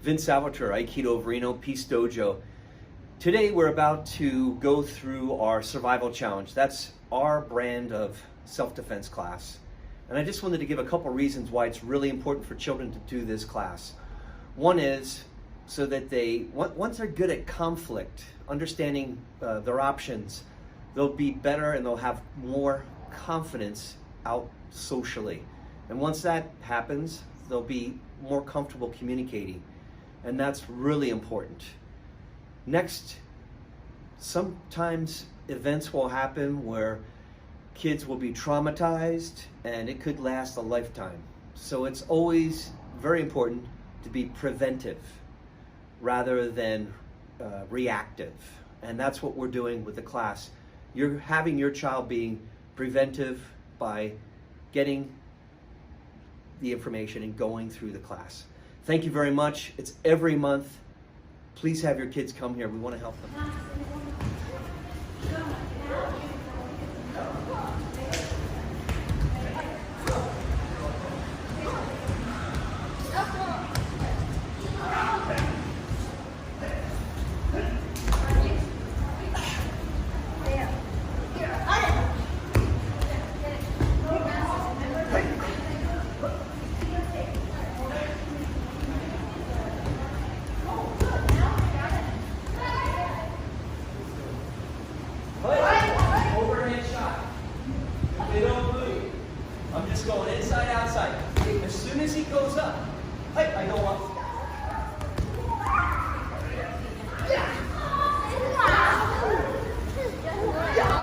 Vince Salvatore, Aikido Verino, Peace Dojo. Today we're about to go through our survival challenge. That's our brand of self-defense class. And I just wanted to give a couple reasons why it's really important for children to do this class. One is so that once they're good at conflict, understanding their options, they'll be better and they'll have more confidence out socially. And once that happens, they'll be more comfortable communicating. And that's really important. Next, sometimes events will happen where kids will be traumatized and it could last a lifetime. So it's always very important to be preventive rather than reactive. And that's what we're doing with the class. You're having your child being preventive by getting the information and going through the class. Thank you very much. It's every month. Please have your kids come here. We want to help them. Overhand shot. If they don't move, I'm just going inside, outside. As soon as he goes up, I go up.